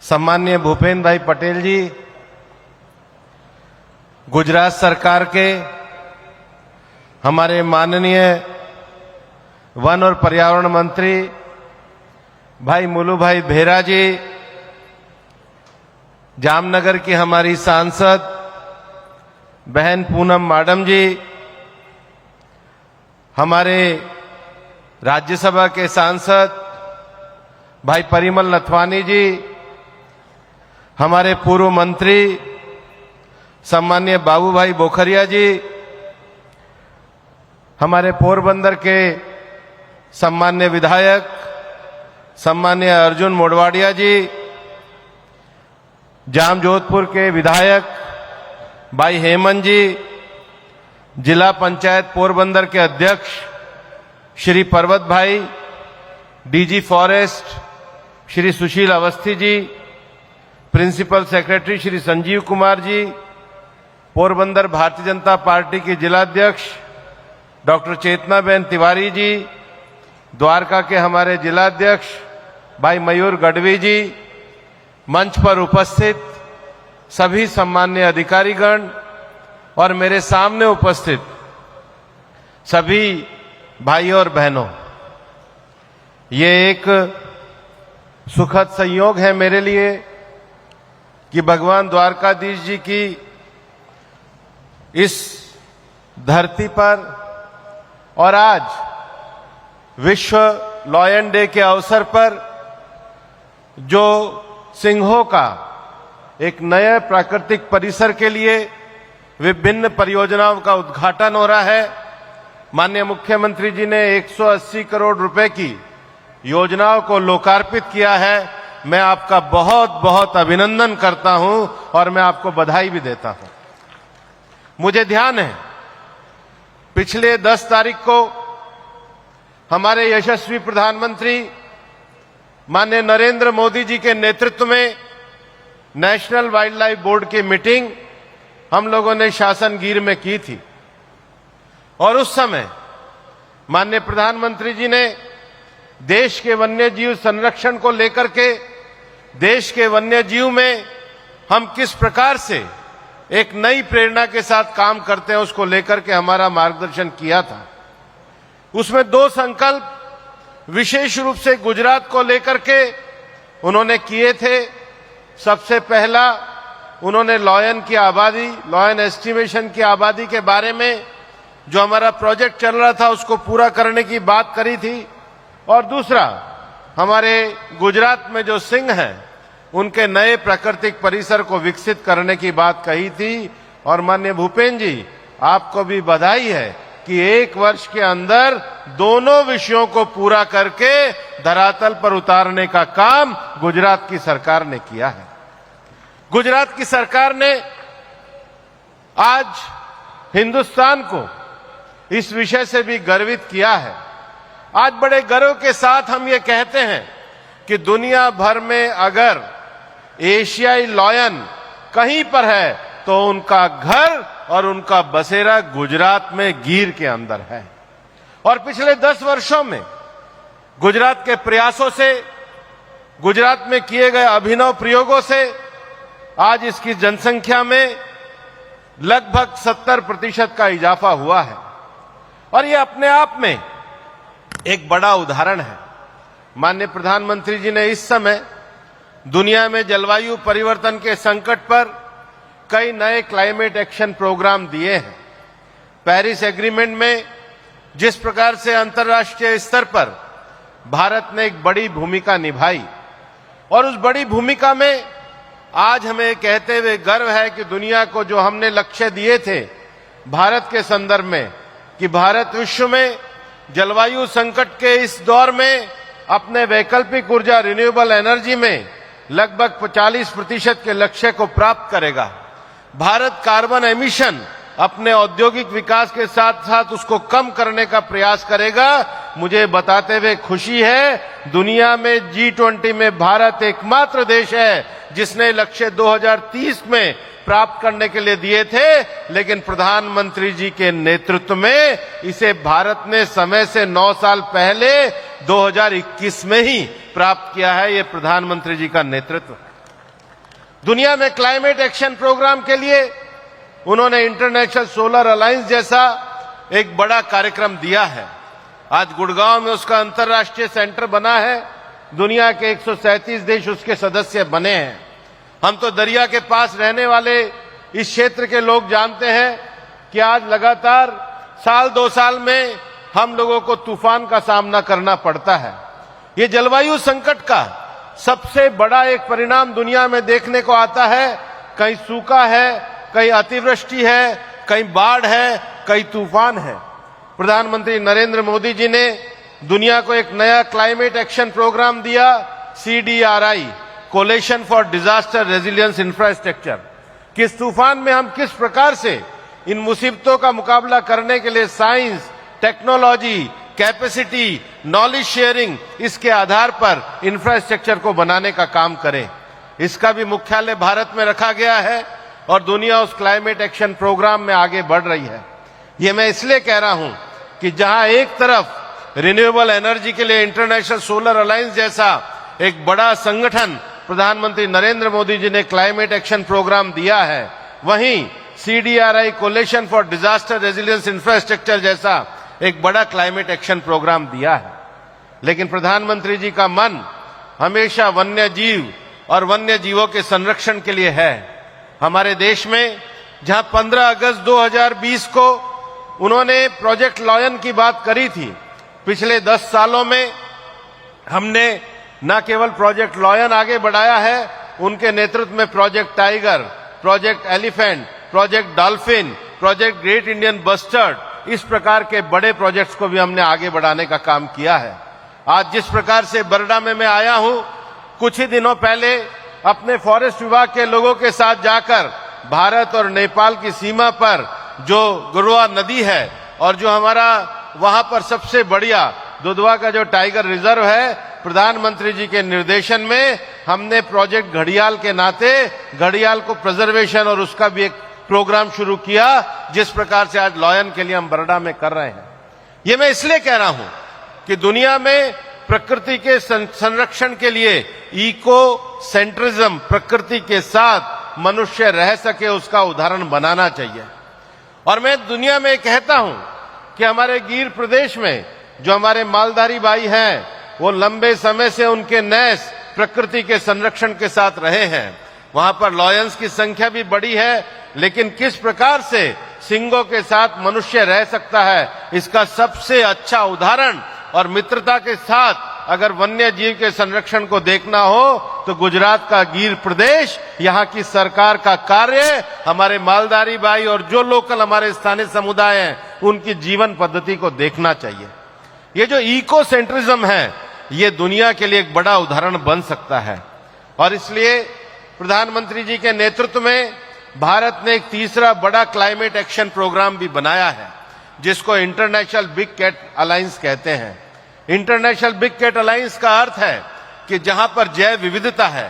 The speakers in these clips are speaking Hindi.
सम्माननीय भूपेंद्र भाई पटेल जी, गुजरात सरकार के हमारे माननीय वन और पर्यावरण मंत्री भाई मुलू भाई भेरा जी, जामनगर की हमारी सांसद बहन पूनम माडम जी, हमारे राज्यसभा के सांसद भाई परिमल नथवानी जी, हमारे पूर्व मंत्री सम्माननीय बाबू भाई बोखरिया जी, हमारे पोरबंदर के सम्माननीय विधायक सम्माननीय अर्जुन मोडवाडिया जी, जामजोधपुर के विधायक भाई हेमंत जी, जिला पंचायत पोरबंदर के अध्यक्ष श्री पर्वत भाई, DG forest Shri Sushil Awasthi ji, principal secretary Shri Sanjeev Kumar ji, Porbandar Bharatiya Janata party के जिलाध्यक्ष डॉक्टर चेतनाबेन तिवारी जी, द्वारका के हमारे जिलाध्यक्ष भाई मयूर गढ़वी जी, मंच पर उपस्थित सभी सम्मान्य अधिकारीगण और मेरे सामने उपस्थित सभी भाइयों और बहनों, ये एक सुखद संयोग है मेरे लिए कि भगवान द्वारकाधीश जी की इस धरती पर और आज विश्व लॉयन डे के अवसर पर जो सिंहों का एक नए प्राकृतिक परिसर के लिए विभिन्न परियोजनाओं का उद्घाटन हो रहा है। माननीय मुख्यमंत्री जी ने 180 करोड़ रुपए की योजनाओं को लोकार्पित किया है। मैं आपका बहुत बहुत अभिनंदन करता हूं और मैं आपको बधाई भी देता हूं। मुझे ध्यान है पिछले 10 तारीख को हमारे यशस्वी प्रधानमंत्री माननीय नरेंद्र मोदी जी के नेतृत्व में नेशनल वाइल्ड लाइफ बोर्ड की मीटिंग हम लोगों ने शासन गिर में की थी और उस समय माननीय प्रधानमंत्री जी ने देश के वन्य जीव संरक्षण को लेकर के देश के वन्य जीव में हम किस प्रकार से एक नई प्रेरणा के साथ काम करते हैं उसको लेकर के हमारा मार्गदर्शन किया था। उसमें 2 संकल्प विशेष रूप से गुजरात को लेकर के उन्होंने किए थे। सबसे पहला उन्होंने लॉयन की आबादी, लॉयन एस्टिमेशन की आबादी के बारे में जो हमारा प्रोजेक्ट चल रहा था उसको पूरा करने की बात करी थी और दूसरा हमारे गुजरात में जो सिंह हैं उनके नए प्राकृतिक परिसर को विकसित करने की बात कही थी। और माननीय भूपेंद्र जी, आपको भी बधाई है कि 1 वर्ष के अंदर दोनों विषयों को पूरा करके धरातल पर उतारने का काम गुजरात की सरकार ने किया है। गुजरात की सरकार ने आज हिंदुस्तान को इस विषय से भी गर्वित किया है। आज बड़े गर्व के साथ हम ये कहते हैं कि दुनिया भर में अगर एशियाई लॉयन कहीं पर है तो उनका घर और उनका बसेरा गुजरात में गिर के अंदर है। और पिछले 10 वर्षों में गुजरात के प्रयासों से, गुजरात में किए गए अभिनव प्रयोगों से आज इसकी जनसंख्या में लगभग 70% का इजाफा हुआ है और ये अपने आप में एक बड़ा उदाहरण है। माननीय प्रधानमंत्री जी ने इस समय दुनिया में जलवायु परिवर्तन के संकट पर कई नए क्लाइमेट एक्शन प्रोग्राम दिए हैं। पेरिस एग्रीमेंट में जिस प्रकार से अंतर्राष्ट्रीय स्तर पर भारत ने एक बड़ी भूमिका निभाई और उस बड़ी भूमिका में आज हमें कहते हुए गर्व है कि दुनिया को जो हमने लक्ष्य दिए थे भारत के संदर्भ में कि भारत विश्व में जलवायु संकट के इस दौर में अपने वैकल्पिक ऊर्जा रिन्यूएबल एनर्जी में लगभग 40% के लक्ष्य को प्राप्त करेगा। भारत कार्बन एमिशन अपने औद्योगिक विकास के साथ साथ उसको कम करने का प्रयास करेगा। मुझे बताते हुए खुशी है दुनिया में G20 में भारत एकमात्र देश है जिसने लक्ष्य 2030 में प्राप्त करने के लिए दिए थे, लेकिन प्रधानमंत्री जी के नेतृत्व में इसे भारत ने समय से 9 साल पहले 2021 में ही प्राप्त किया है। ये प्रधानमंत्री जी का नेतृत्व। दुनिया में क्लाइमेट एक्शन प्रोग्राम के लिए उन्होंने इंटरनेशनल सोलर अलायंस जैसा एक बड़ा कार्यक्रम दिया है। आज गुड़गांव में उसका अंतर्राष्ट्रीय सेंटर बना है। दुनिया के 137 देश उसके सदस्य बने हैं। हम तो दरिया के पास रहने वाले इस क्षेत्र के लोग जानते हैं कि आज लगातार साल 2 साल में हम लोगों को तूफान का सामना करना पड़ता है। ये जलवायु संकट का सबसे बड़ा एक परिणाम दुनिया में देखने को आता है। कहीं सूखा है, कहीं अतिवृष्टि है, कहीं बाढ़ है, कहीं तूफान है। प्रधानमंत्री नरेंद्र मोदी जी ने दुनिया को एक नया क्लाइमेट एक्शन प्रोग्राम दिया, CDRI, coalition for disaster resilience infrastructure. किस तूफान में हम किस प्रकार से इन मुसीबतों का मुकाबला करने के लिए science, technology, capacity, knowledge sharing, इसके आधार पर इंफ्रास्ट्रक्चर को बनाने का काम करें। इसका भी मुख्यालय भारत में रखा गया है और दुनिया उस क्लाइमेट एक्शन प्रोग्राम में आगे बढ़ रही है। ये मैं इसलिए कह रहा हूं कि जहां एक तरफ रिन्यूएबल एनर्जी के लिए इंटरनेशनल सोलर अलायंस जैसा एक बड़ा संगठन प्रधानमंत्री नरेंद्र मोदी जी ने क्लाइमेट एक्शन प्रोग्राम दिया है, वहीं CDRI, coalition for disaster resilience infrastructure जैसा एक बड़ा क्लाइमेट एक्शन प्रोग्राम दिया है। लेकिन प्रधानमंत्री जी का मन हमेशा वन्य जीव और वन्य जीवों के संरक्षण के लिए है। हमारे देश में जहां 15 अगस्त 2020 को उन्होंने प्रोजेक्ट लॉयन की बात करी थी, पिछले 10 सालों में हमने न केवल प्रोजेक्ट लॉयन आगे बढ़ाया है, उनके नेतृत्व में project tiger, project elephant, project dolphin, project great Indian bustard, इस प्रकार के बड़े प्रोजेक्ट्स को भी हमने आगे बढ़ाने का काम किया है। आज जिस प्रकार से बरडा में मैं आया हूं, कुछ ही दिनों पहले अपने फॉरेस्ट विभाग के लोगों के साथ जाकर भारत और नेपाल की सीमा पर जो गुरुआ नदी है और जो हमारा वहां पर सबसे बढ़िया दुधवा का जो टाइगर रिजर्व है, प्रधानमंत्री जी के निर्देशन में हमने प्रोजेक्ट घड़ियाल के नाते घड़ियाल को प्रिजर्वेशन और उसका भी एक प्रोग्राम शुरू किया, जिस प्रकार से आज लॉयन के लिए हम बरडा में कर रहे हैं। ये मैं इसलिए कह रहा हूं कि दुनिया में प्रकृति के संरक्षण के लिए इको सेंट्रिज्म, प्रकृति के साथ मनुष्य रह सके, उसका उदाहरण बनाना चाहिए। और मैं दुनिया में कहता हूं कि हमारे गिर प्रदेश में जो हमारे मालधारी भाई हैं, वो लंबे समय से उनके नैस प्रकृति के संरक्षण के साथ रहे हैं। वहां पर लॉयंस की संख्या भी बड़ी है, लेकिन किस प्रकार से सिंगों के साथ मनुष्य रह सकता है, इसका सबसे अच्छा उदाहरण और मित्रता के साथ अगर वन्य जीव के संरक्षण को देखना हो तो गुजरात का गिर प्रदेश, यहाँ की सरकार का कार्य, हमारे मालधारी भाई और जो लोकल हमारे स्थानीय समुदाय हैं, उनकी जीवन पद्धति को देखना चाहिए। ये जो इको सेंट्रिज्म है, ये दुनिया के लिए एक बड़ा उदाहरण बन सकता है। और इसलिए प्रधानमंत्री जी के नेतृत्व में भारत ने एक तीसरा बड़ा क्लाइमेट एक्शन प्रोग्राम भी बनाया है, जिसको इंटरनेशनल बिग कैट अलायंस कहते हैं। इंटरनेशनल बिग कैट अलायंस का अर्थ है कि जहां पर जैव विविधता है,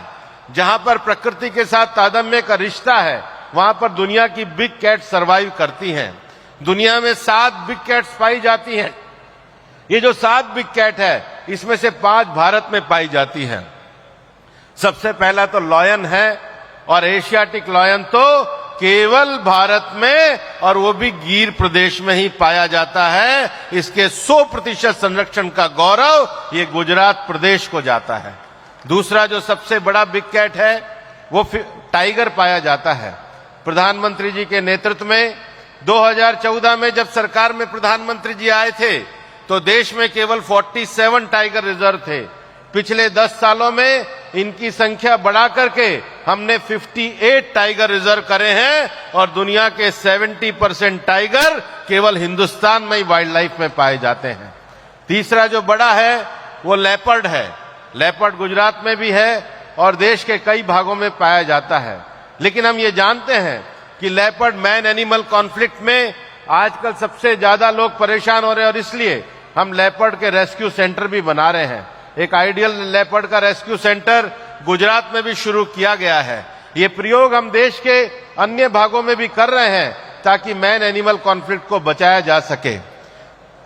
जहां पर प्रकृति के साथ तादात्म्य का रिश्ता है, वहां पर दुनिया की बिग कैट सर्वाइव करती हैं। दुनिया में 7 बिग कैट्स पाई जाती हैं। ये जो 7 बिग कैट है, इसमें से 5 भारत में पाई जाती हैं। सबसे पहला तो लॉयन है, और एशियाटिक लॉयन तो केवल भारत में और वो भी गिर प्रदेश में ही पाया जाता है। इसके 100% संरक्षण का गौरव ये गुजरात प्रदेश को जाता है। दूसरा जो सबसे बड़ा बिग कैट है, वो टाइगर पाया जाता है। प्रधानमंत्री जी के नेतृत्व में 2014 में जब सरकार में प्रधानमंत्री जी आए थे, तो देश में केवल 47 टाइगर रिजर्व थे। पिछले 10 सालों में इनकी संख्या बढ़ा करके हमने 58 टाइगर रिजर्व करे हैं, और दुनिया के 70% टाइगर केवल हिंदुस्तान में ही वाइल्ड लाइफ में पाए जाते हैं। तीसरा जो बड़ा है वो लेपर्ड है। लेपर्ड गुजरात में भी है और देश के कई भागों में पाया जाता है। लेकिन हम ये जानते हैं कि लेपर्ड मैन एनिमल कॉन्फ्लिक्ट में आजकल सबसे ज्यादा लोग परेशान हो रहे हैं, और इसलिए हम लेपर्ड के रेस्क्यू सेंटर भी बना रहे हैं। एक आइडियल लेपर्ड का रेस्क्यू सेंटर गुजरात में भी शुरू किया गया है। ये प्रयोग हम देश के अन्य भागों में भी कर रहे हैं, ताकि मैन एनिमल कॉन्फ्लिक्ट को बचाया जा सके।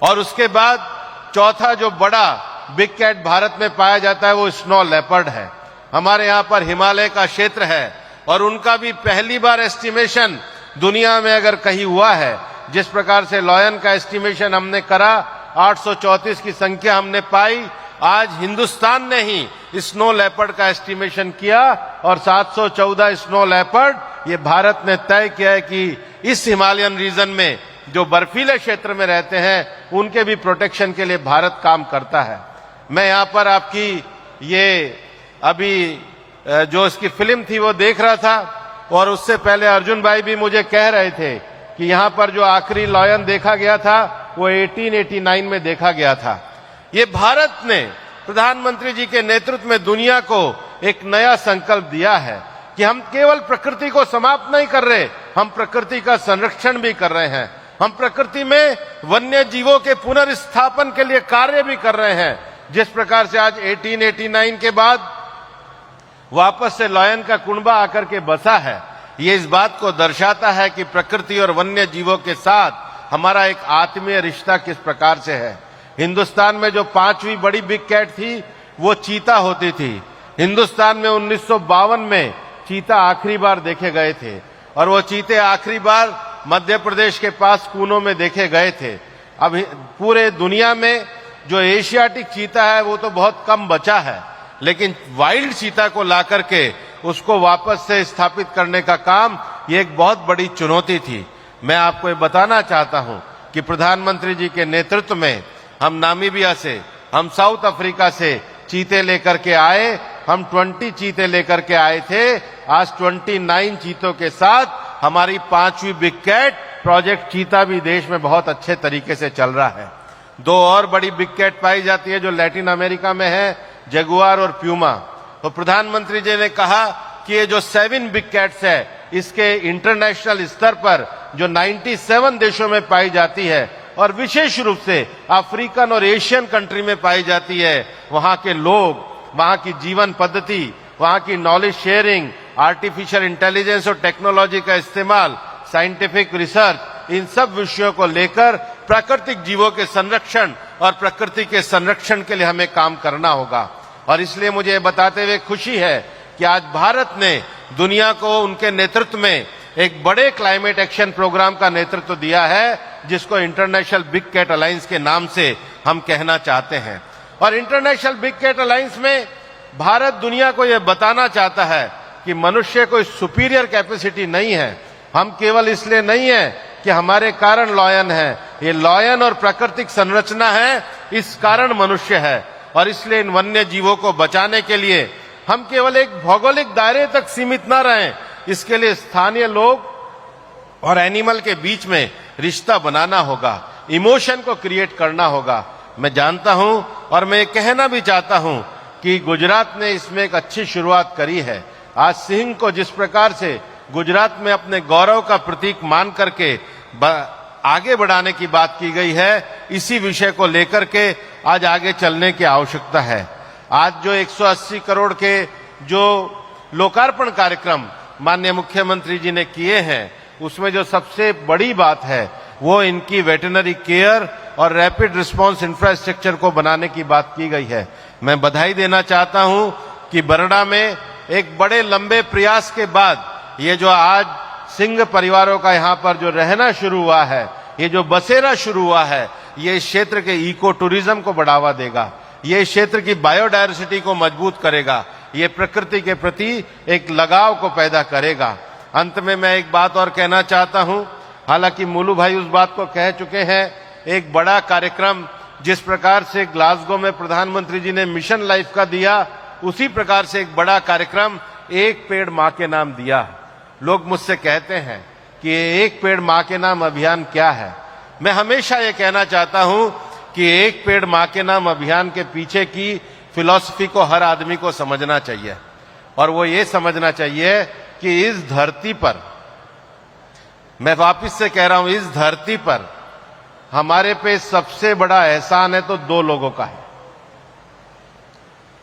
और उसके बाद चौथा जो बड़ा बिग कैट भारत में पाया जाता है, वो स्नो लेपर्ड है। हमारे यहाँ पर हिमालय का क्षेत्र है, और उनका भी पहली बार एस्टिमेशन दुनिया में अगर कहीं हुआ है, जिस प्रकार से लायन का एस्टिमेशन हमने करा, 834 की संख्या हमने पाई, आज हिंदुस्तान ने ही स्नो लेपर्ड का एस्टिमेशन किया और 714 स्नो लेपर्ड ये भारत ने तय किया है कि इस हिमालयन रीजन में जो बर्फीले क्षेत्र में रहते हैं उनके भी प्रोटेक्शन के लिए भारत काम करता है। मैं यहाँ पर आपकी ये अभी जो इसकी फिल्म थी वो देख रहा था और उससे पहले अर्जुन भाई भी मुझे कह रहे थे कि यहाँ पर जो आखिरी लायन देखा गया था वो 1889 में देखा गया था। ये भारत ने प्रधानमंत्री जी के नेतृत्व में दुनिया को एक नया संकल्प दिया है कि हम केवल प्रकृति को समाप्त नहीं कर रहे, हम प्रकृति का संरक्षण भी कर रहे हैं। हम प्रकृति में वन्य जीवों के पुनर्स्थापन के लिए कार्य भी कर रहे हैं। जिस प्रकार से आज 1889 के बाद वापस से लायन का कुनबा आकर के बसा है, ये इस बात को दर्शाता है कि प्रकृति और वन्य जीवों के साथ हमारा एक आत्मीय रिश्ता किस प्रकार से है। हिंदुस्तान में जो 5वीं बड़ी बिग कैट थी वो चीता होती थी। हिंदुस्तान में 1952 में चीता आखिरी बार देखे गए थे और वो चीते आखिरी बार मध्य प्रदेश के पास कूनो में देखे गए थे। अब पूरे दुनिया में जो एशियाटिक चीता है वो तो बहुत कम बचा है, लेकिन वाइल्ड चीता को ला करके उसको वापस से स्थापित करने का काम ये एक बहुत बड़ी चुनौती थी। मैं आपको ये बताना चाहता हूं कि प्रधानमंत्री जी के नेतृत्व में हम नामीबिया से, हम साउथ अफ्रीका से चीते लेकर के आए। हम 20 चीते लेकर के आए थे। आज 29 चीतों के साथ हमारी 5वीं बिग कैट प्रोजेक्ट चीता भी देश में बहुत अच्छे तरीके से चल रहा है। 2 और बड़ी बिग कैट पाई जाती है जो लैटिन अमेरिका में है, जगुआर और प्यूमा। तो प्रधानमंत्री जी ने कहा कि ये जो 7 बिग कैट्स है इसके इंटरनेशनल स्तर पर जो 97 देशों में पाई जाती है और विशेष रूप से अफ्रीकन और एशियन कंट्री में पाई जाती है, वहां के लोग, वहां की जीवन पद्धति, वहां की नॉलेज शेयरिंग, आर्टिफिशियल इंटेलिजेंस और टेक्नोलॉजी का इस्तेमाल, साइंटिफिक रिसर्च, इन सब विषयों को लेकर प्राकृतिक जीवों के संरक्षण और प्रकृति के संरक्षण के लिए हमें काम करना होगा। और इसलिए मुझे बताते हुए खुशी है कि आज भारत ने दुनिया को उनके नेतृत्व में एक बड़े क्लाइमेट एक्शन प्रोग्राम का नेतृत्व दिया है, जिसको इंटरनेशनल बिग कैट अलायंस के नाम से हम कहना चाहते हैं। और इंटरनेशनल बिग कैट अलायंस में भारत दुनिया को यह बताना चाहता है कि मनुष्य कोई सुपीरियर कैपेसिटी नहीं है। हम केवल इसलिए नहीं है कि हमारे कारण लायन है, ये लायन और प्राकृतिक संरचना है, इस कारण मनुष्य है। और इसलिए इन वन्य जीवों को बचाने के लिए हम केवल एक भौगोलिक दायरे तक सीमित न रहें, इसके लिए स्थानीय लोग और एनिमल के बीच में रिश्ता बनाना होगा, इमोशन को क्रिएट करना होगा। मैं जानता हूं और मैं कहना भी चाहता हूं कि गुजरात ने इसमें एक अच्छी शुरुआत करी है। आज सिंह को जिस प्रकार से गुजरात में अपने गौरव का प्रतीक मान करके आगे बढ़ाने की बात की गई है, इसी विषय को लेकर के आज आगे चलने की आवश्यकता है। आज जो 180 करोड़ के जो लोकार्पण कार्यक्रम माननीय मुख्यमंत्री जी ने किए हैं, उसमें जो सबसे बड़ी बात है वो इनकी वेटरनरी केयर और रैपिड रिस्पांस इंफ्रास्ट्रक्चर को बनाने की बात की गई है। मैं बधाई देना चाहता हूं कि बरड़ा में एक बड़े लंबे प्रयास के बाद ये जो आज सिंह परिवारों का यहाँ पर जो रहना शुरू हुआ है, ये जो बसेरा शुरू हुआ है, ये इस क्षेत्र के इको टूरिज्म को बढ़ावा देगा, ये इस क्षेत्र की बायोडायवर्सिटी को मजबूत करेगा, ये प्रकृति के प्रति एक लगाव को पैदा करेगा। अंत में मैं एक बात और कहना चाहता हूं, हालांकि मुलू भाई उस बात को कह चुके हैं। एक बड़ा कार्यक्रम जिस प्रकार से ग्लासगो में प्रधानमंत्री जी ने मिशन लाइफ का दिया, उसी प्रकार से एक बड़ा कार्यक्रम एक पेड़ मां के नाम दिया। लोग मुझसे कहते हैं कि एक पेड़ मां के नाम अभियान क्या है। मैं हमेशा ये कहना चाहता हूं कि एक पेड़ मां के नाम अभियान के पीछे की फिलॉसफी को हर आदमी को समझना चाहिए, और वो ये समझना चाहिए कि इस धरती पर, मैं वापस से कह रहा हूं, इस धरती पर हमारे पे सबसे बड़ा एहसान है तो 2 लोगों का है।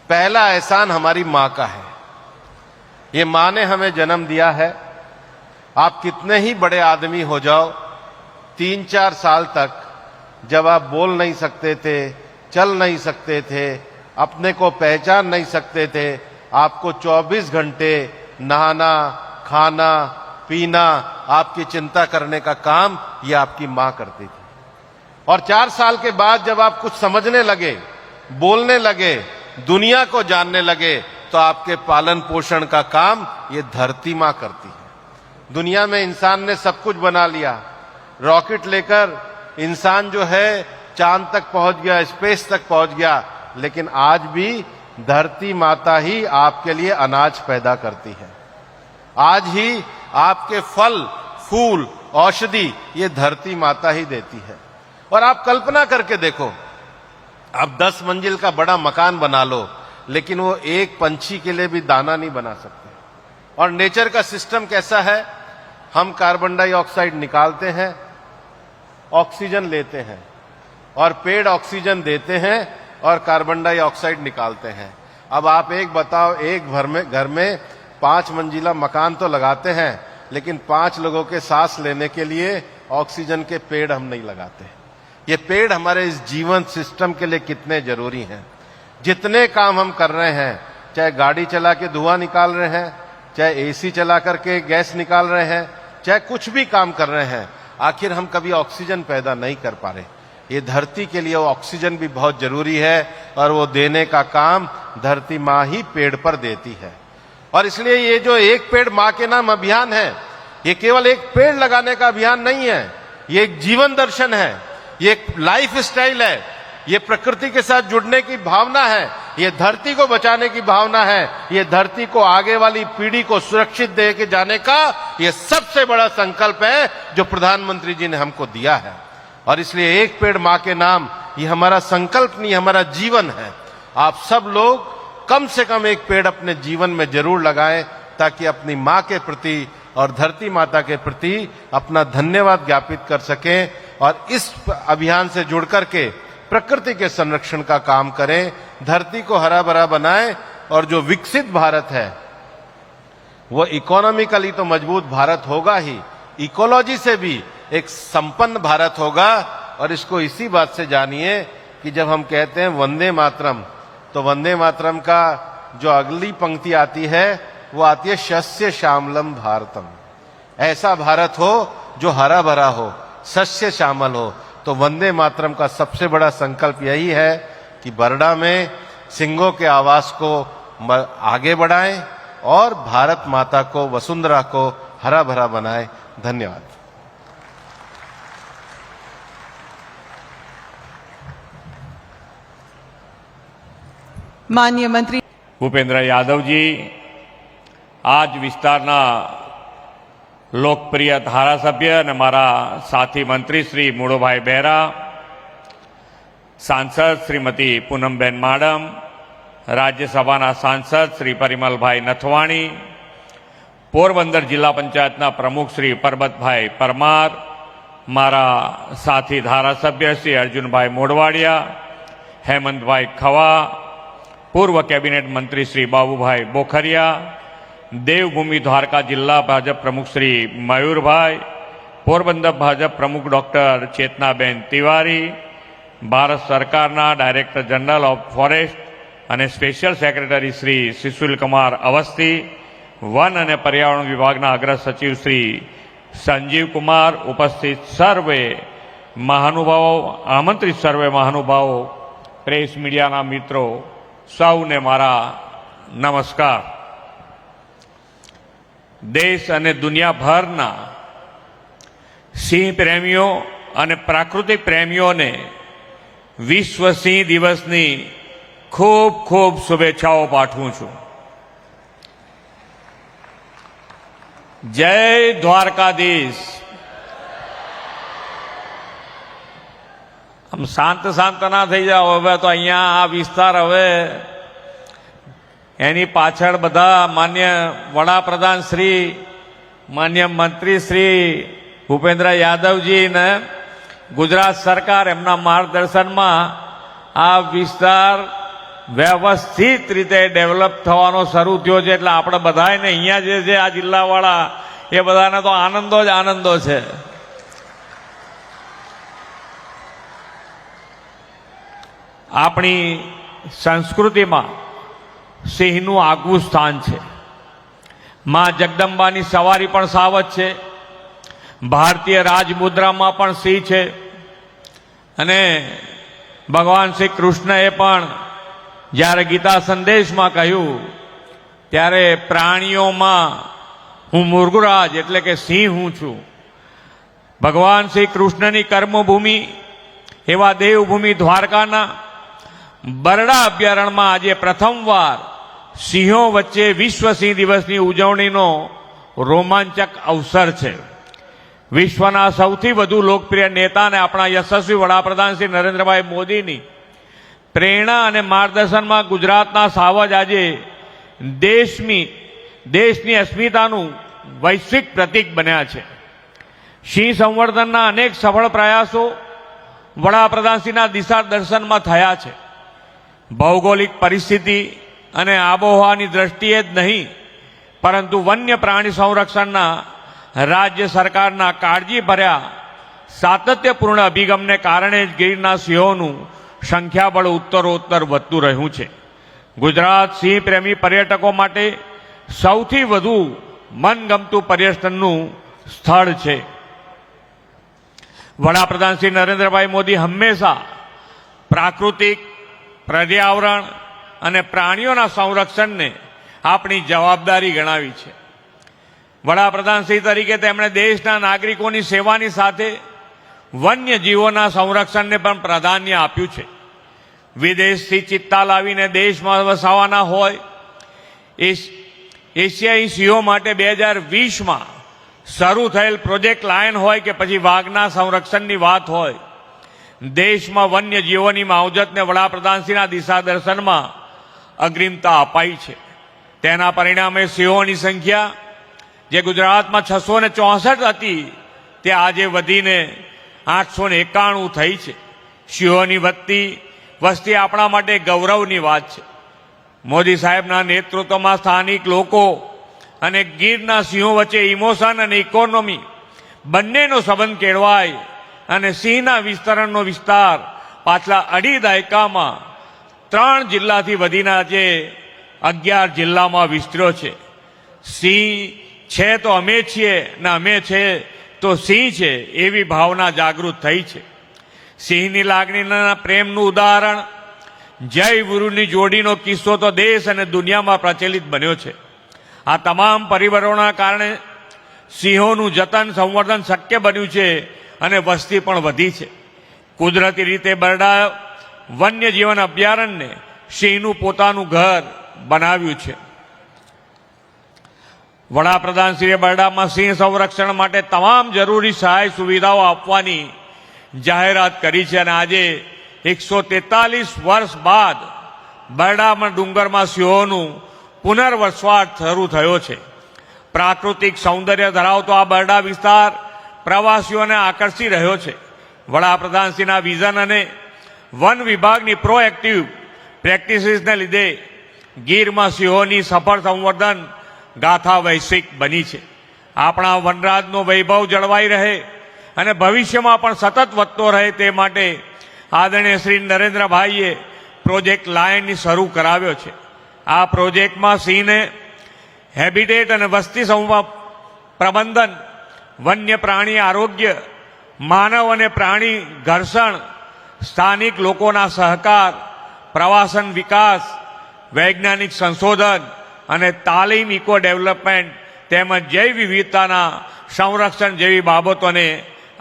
पहला एहसान हमारी मां का है। ये मां ने हमें जन्म दिया है। आप कितने ही बड़े आदमी हो जाओ, 3-4 साल तक जब आप बोल नहीं सकते थे, चल नहीं सकते थे, अपने को पहचान नहीं सकते थे, आपको 24 घंटे नहाना, खाना पीना, आपकी चिंता करने का काम ये आपकी मां करती थी। और 4 साल के बाद जब आप कुछ समझने लगे, बोलने लगे, दुनिया को जानने लगे, तो आपके पालन पोषण का काम ये धरती मां करती है। दुनिया में इंसान ने सब कुछ बना लिया, रॉकेट लेकर इंसान जो है चांद तक पहुंच गया, स्पेस तक पहुंच गया, लेकिन आज भी धरती माता ही आपके लिए अनाज पैदा करती है। आज ही आपके फल फूल औषधि ये धरती माता ही देती है। और आप कल्पना करके देखो, आप 10 मंजिल का बड़ा मकान बना लो, लेकिन वो एक पंछी के लिए भी दाना नहीं बना सकते। और नेचर का सिस्टम कैसा है, हम कार्बन डाइऑक्साइड निकालते हैं, ऑक्सीजन लेते हैं, और पेड़ ऑक्सीजन देते हैं और कार्बन डाइऑक्साइड निकालते हैं। अब आप एक बताओ, एक घर में 5 मंजिला मकान तो लगाते हैं, लेकिन 5 लोगों के सांस लेने के लिए ऑक्सीजन के पेड़ हम नहीं लगाते। ये पेड़ हमारे इस जीवन सिस्टम के लिए कितने जरूरी हैं। जितने काम हम कर रहे हैं, चाहे गाड़ी चला के धुआं निकाल रहे हैं, चाहे एसी चला करके गैस निकाल रहे हैं, चाहे कुछ भी काम कर रहे हैं, आखिर हम कभी ऑक्सीजन पैदा नहीं कर पा रहे। ये धरती के लिए वो ऑक्सीजन भी बहुत जरूरी है, और वो देने का काम धरती माँ ही पेड़ पर देती है। और इसलिए ये जो एक पेड़ माँ के नाम अभियान है, ये केवल एक पेड़ लगाने का अभियान नहीं है, ये एक जीवन दर्शन है, ये एक लाइफ स्टाइल है, ये प्रकृति के साथ जुड़ने की भावना है, ये धरती को बचाने की भावना है, ये धरती को आगे वाली पीढ़ी को सुरक्षित दे के जाने का ये सबसे बड़ा संकल्प है जो प्रधानमंत्री जी ने हमको दिया है। और इसलिए एक पेड़ माँ के नाम ये हमारा संकल्प नहीं, हमारा जीवन है। आप सब लोग कम से कम एक पेड़ अपने जीवन में जरूर लगाएं, ताकि अपनी माँ के प्रति और धरती माता के प्रति अपना धन्यवाद ज्ञापित कर सकें, और इस अभियान से जुड़ करके प्रकृति के संरक्षण का काम करें, धरती को हरा भरा बनाएं, और जो विकसित भारत है वो इकोनॉमिकली तो मजबूत भारत होगा ही, इकोलॉजी से भी एक संपन्न भारत होगा। और इसको इसी बात से जानिए कि जब हम कहते हैं वंदे मातरम, तो वंदे मातरम का जो अगली पंक्ति आती है वो आती है शस्य श्यामलम भारतम। ऐसा भारत हो जो हरा भरा हो, सस्य श्यामल हो। तो वंदे मातरम का सबसे बड़ा संकल्प यही है कि बरडा में सिंहों के आवास को आगे बढ़ाएं और भारत माता को, वसुंधरा को हरा भरा बनाएं। धन्यवाद। माननीय मंत्री भूपेन्द्र यादव जी आज विस्तारना લોકપ્રિય ધારાસભ્ય અને મારા સાથી મંત્રી શ્રી મૂળોભાઈ બેરા, સાંસદ શ્રીમતી પૂનમબેન માડમ, રાજ્યસભાના સાંસદ શ્રી પરિમલભાઈ નથવાણી, પોરબંદર જિલ્લા પંચાયતના પ્રમુખ શ્રી પરબતભાઈ પરમાર, મારા સાથી ધારાસભ્ય શ્રી અર્જુનભાઈ મોઢવાડિયા, હેમંતભાઈ ખવા, પૂર્વ કેબિનેટ મંત્રી શ્રી બાબુભાઈ બોખરિયા, देवभूमि द्वारका जिला भाजप प्रमुख श्री मयूरभाई, पोरबंदर भाजप प्रमुख डॉक्टर चेतनाबेन तिवारी, भारत सरकारना डायरेक्टर जनरल ऑफ फॉरेस्ट અને સ્પેશિયલ સેક્રેટરી શ્રી સુશીલ કુમાર અવસ્થી, वन અને पर्यावरण विभागના अग्र सचिव श्री संजीव कुमार, उपस्थित सर्वे महानुभावों, आमंत्रित सर्वे महानुभावों, प्रेस मीडियाना मित्रों, सौने मारा नमस्कार। देश અને દુનિયાભરના સિંહ પ્રેમીઓ અને પ્રાકૃતિક પ્રેમીઓને વિશ્વ સિંહ દિવસની ખૂબ ખૂબ શુભેચ્છાઓ પાઠવું છું। જય દ્વારકાધીશ। આમ શાંત શાંત ના થઈ જાઓ, હવે તો અહીંયા આ વિસ્તાર હવે એની પાછળ બધા માન્ય વડાપ્રધાન શ્રી, માન્ય મંત્રી શ્રી ભૂપેન્દ્ર યાદવજી ને ગુજરાત સરકાર એમના માર્ગદર્શનમાં આ વિસ્તાર વ્યવસ્થિત રીતે ડેવલપ થવાનો શરૂ થયો છે। એટલે આપણે બધાને અહીંયા જે છે આ જિલ્લાવાળા એ બધાને તો આનંદો જ આનંદો છે। આપણી સંસ્કૃતિમાં સિંહનું આગવું સ્થાન છે માં જગદંબાની સવારી પણ સાવજ છે, ભારતીય રાજમુદ્રામાં પણ સિંહ છે, અને ભગવાન શ્રી કૃષ્ણએ પણ જ્યારે ગીતા સંદેશમાં કહ્યું ત્યારે પ્રાણીઓમાં હું મૃગરાજ એટલે કે સિંહ હું છું. ભગવાન શ્રી કૃષ્ણની કર્મભૂમિ એવા દેવભૂમિ દ્વારકાના બરડા અભયારણ્યમાં આજે પ્રથમવાર સિંહો વચ્ચે વિશ્વ સિંહ દિવસની ઉજવણીનો રોમાંચક અવસર છે. વિશ્વના સૌથી વધુ લોકપ્રિય નેતા અને આપણા યશસ્વી વડાપ્રધાન શ્રી નરેન્દ્રભાઈ મોદીની પ્રેરણા અને માર્ગદર્શનમાં ગુજરાતના સાવજ આજે દેશની અસ્મિતાનું વૈશ્વિક પ્રતીક બન્યા છે. સિંહ સંવર્ધનના અનેક સફળ પ્રયાસો વડાપ્રધાનશ્રીના દિશા દર્શનમાં થયા છે. ભૌગોલિક પરિસ્થિતિ અને આબોહવાની દ્રષ્ટિએ જ નહીં, પરંતુ વન્ય પ્રાણી સંરક્ષણના રાજ્ય સરકારના કાળજીભર્યા સાતત્યપૂર્ણ અભિગમને કારણે જ ગીરના સિંહોનું સંખ્યાબળ ઉત્તરોત્તર વધતું રહ્યું છે. ગુજરાત સિંહ પ્રેમી પર્યટકો માટે સૌથી વધુ મનગમતું પર્યટનનું સ્થળ છે. વડાપ્રધાન શ્રી નરેન્દ્રભાઈ મોદી હંમેશા પ્રાકૃતિક, પર્યાવરણ અને પ્રાણીઓના સંરક્ષણને આપણી જવાબદારી ગણાવી છે. વડાપ્રધાન શ્રી તરીકે તેમણે દેશના નાગરિકોની સેવાની સાથે વન્ય જીવોના સંરક્ષણને પણ પ્રાધાન્ય આપ્યું છે. વિદેશથી ચિત્તા લાવીને દેશમાં વસાવાના હોય, એશિયાઈ સિંહો માટે 2020માં શરૂ થયેલ પ્રોજેક્ટ લાયન હોય કે પછી વાઘના સંરક્ષણની વાત હોય, દેશમાં વન્ય જીવોની માવજતને વડાપ્રધાનશ્રીના દિશા દર્શનમાં અગ્રિમતા અપાઈ છે. તેના પરિણામે સિંહોની સંખ્યા જે ગુજરાતમાં 664 હતી તે આજે વધીને 891 થઈ છે. સિંહોની વધતી વસ્તી આપણા માટે ગૌરવની વાત છે. મોદી સાહેબના નેતૃત્વમાં સ્થાનિક લોકો અને ગીરના સિંહો વચ્ચે ઇમોશન અને ઇકોનોમી બંનેનો સંબંધ કેળવાય અને સિંહના વિસ્તરણનો વિસ્તાર પાછલા 2.5 દાયકામાં 3 જિલ્લાથી વધીને આજે 11 જિલ્લામાં વિસ્તર્યો છે. સિંહ છે તો અમે છીએ ને અમે છે તો સિંહ છે એવી ભાવના જાગૃત થઈ છે. સિંહની લાગણીના પ્રેમનું ઉદાહરણ જય ગુરુની જોડીનો કિસ્સો તો દેશ અને દુનિયામાં પ્રચલિત બન્યો છે. આ તમામ પરિબળોના કારણે સિંહોનું જતન સંવર્ધન શક્ય બન્યું છે અને વસ્તી પણ વધી છે. કુદરતી રીતે બરડા વન્યજીવન અભયારણ્યને સિંહનું પોતાનું ઘર બનાવ્યું છે. વડાપ્રધાનશ્રીએ બરડામાં સિંહ સંરક્ષણ માટે તમામ જરૂરી સહાય સુવિધાઓ આપવાની જાહેરાત કરી છે અને આજે 143 વર્ષ બાદ બરડામાં ડુંગરમાં સિંહોનું પુનર્વસવાટ શરૂ થયો છે. પ્રાકૃતિક સૌંદર્ય ધરાવતો આ બરડા વિસ્તાર પ્રવાસીઓને આકર્ષી રહ્યો છે. વડાપ્રધાનશ્રીના વિઝન અને વન વિભાગની પ્રોએક્ટિવ પ્રેક્ટિસીસને લીધે ગીરમાં સિંહોની સફળ સંવર્ધન ગાથા વૈશ્વિક બની છે. આપણા વનરાજનો વૈભવ જળવાઈ રહે અને ભવિષ્યમાં પણ સતત વધતો રહે તે માટે આદરણીય શ્રી નરેન્દ્રભાઈએ પ્રોજેક્ટ લાયનની શરૂ કરાવ્યો છે. આ પ્રોજેક્ટમાં સિંહને હેબિટેટ અને વસ્તી પ્રબંધન, વન્ય પ્રાણી આરોગ્ય, માનવ અને પ્રાણી ઘર્ષણ, સ્થાનિક લોકોના સહકાર, પ્રવાસન વિકાસ, વૈજ્ઞાનિક સંશોધન અને તાલીમ, ઇકો ડેવલપમેન્ટ તેમજ જૈવ વિવિધતાના સંરક્ષણ જેવી બાબતોને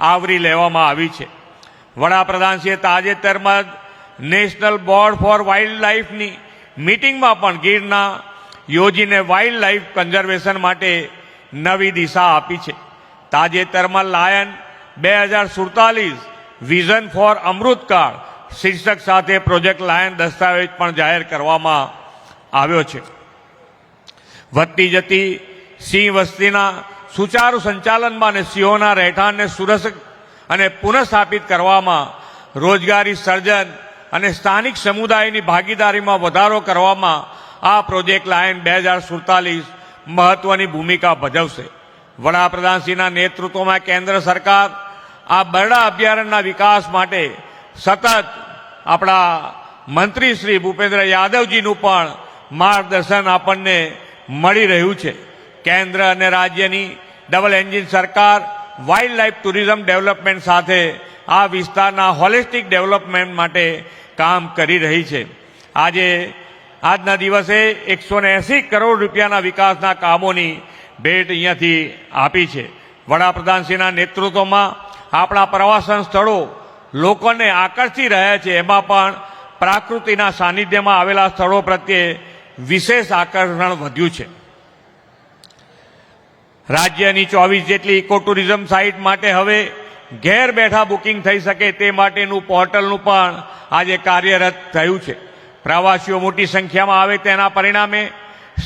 આવરી લેવામાં આવી છે. વડાપ્રધાનશ્રીએ તાજેતરમાં નેશનલ બોર્ડ ફોર વાઇલ્ડ લાઇફની મીટિંગમાં પણ ગીરના યોજીને વાઇલ્ડ લાઇફ કન્ઝર્વેશન માટે નવી દિશા આપી છે. તાજેતરમાં લાયન 2047 વિઝન ફોર અમૃતકાળ શીર્ષક સાથે પ્રોજેક્ટ લાયન દસ્તાવેજ પણ જાહેર કરવામાં આવ્યો છે. વધતી જતી સિંહ વસ્તીના સુચારુ સંચાલનમાં અને સિંહોના રહેઠાણને સુરક્ષિત અને પુનઃસ્થાપિત કરવામાં, રોજગારી સર્જન અને સ્થાનિક સમુદાયની ભાગીદારીમાં વધારો કરવામાં આ પ્રોજેક્ટ લાયન 2047 મહત્વની ભૂમિકા ભજવશે. વડાપ્રધાનશ્રીના નેતૃત્વમાં કેન્દ્ર સરકાર આ બરડા અભયારણ્યના વિકાસ માટે સતત આપણા મંત્રી શ્રી ભૂપેન્દ્ર યાદવજીનું પણ માર્ગદર્શન આપણને મળી રહ્યું છે. કેન્દ્ર અને રાજ્યની ડબલ એન્જિન સરકાર વાઇલ્ડ લાઇફ ટુરિઝમ ડેવલપમેન્ટ સાથે આ વિસ્તારના હોલિસ્ટિક ડેવલપમેન્ટ માટે કામ કરી રહી છે. આજે આજના દિવસે 180 કરોડ રૂપિયાના વિકાસના કામોની ભેટ અહીંયાથી આપી છે. વડાપ્રધાનશ્રીના નેતૃત્વમાં આપણા પ્રવાસન સ્થળો લોકોને આકર્ષી રહ્યા છે. એમાં પણ પ્રકૃતિના સાનિધ્યમાં આવેલા સ્થળો પ્રત્યે વિશેષ આકર્ષણ વધ્યું છે. રાજ્યની 24 જેટલી ઇકો ટુરિઝમ સાઇટ માટે હવે ઘેર બેઠા બુકિંગ થઈ શકે તે માટેનું પોર્ટલનું પણ આજે કાર્યરત થયું છે. પ્રવાસીઓ મોટી સંખ્યામાં આવે તેના પરિણામે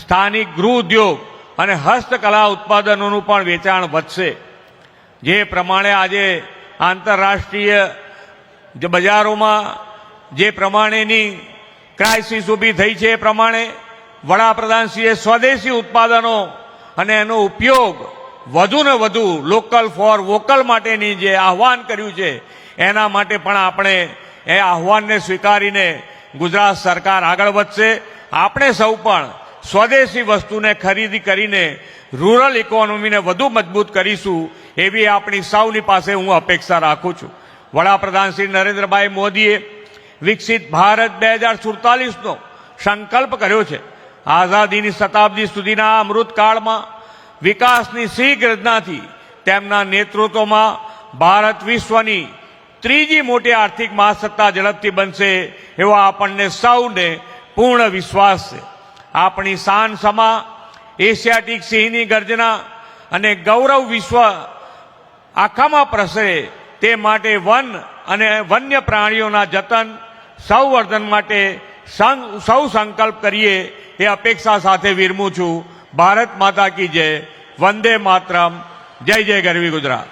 સ્થાનિક ગૃહ ઉદ્યોગ અને હસ્તકલા ઉત્પાદનોનું પણ વેચાણ વધશે. જે પ્રમાણે આજે આંતરરાષ્ટ્રીય બજારોમાં જે પ્રમાણેની ક્રાઇસિસ ઊભી થઈ છે એ પ્રમાણે વડાપ્રધાનશ્રીએ સ્વદેશી ઉત્પાદનો અને એનો ઉપયોગ વધુ ને વધુ લોકલ ફોર વોકલ માટેની જે આહવાન કર્યું છે એના માટે પણ આપણે એ આહવાનને સ્વીકારીને ગુજરાત સરકાર આગળ વધશે. આપણે સૌ પણ સ્વદેશી વસ્તુને ખરીદી કરીને રૂરલ ઇકોનોમીને વધુ મજબૂત કરીશું એવી આપણી સૌની પાસે હું અપેક્ષા રાખું છું. વડાપ્રધાન શ્રી નરેન્દ્રભાઈ મોદીએ વિકસિત ભારત 2047નો સંકલ્પ કર્યો છે. આઝાદીની શતાબ્દી સુધીના અમૃતકાળમાં વિકાસની શીઘ્ર યોજનાથી તેમના નેતૃત્વમાં ભારત વિશ્વની ત્રીજી મોટી આર્થિક મહાસત્તા ઝડપથી બનશે એવો આપણને સૌને પૂર્ણ વિશ્વાસ છે. આપણી શાન સમા એશિયાટિક સિંહની ગર્જના અને ગૌરવ વિશ્વ આખામાં પ્રસરે તે માટે વન અને વન્ય પ્રાણીઓના જતન સંવર્ધન માટે સૌ સંકલ્પ કરીએ એ અપેક્ષા સાથે વિરમું છું. ભારત માતા કી જય. વંદે માતરમ. જય જય ગરવી ગુજરાત.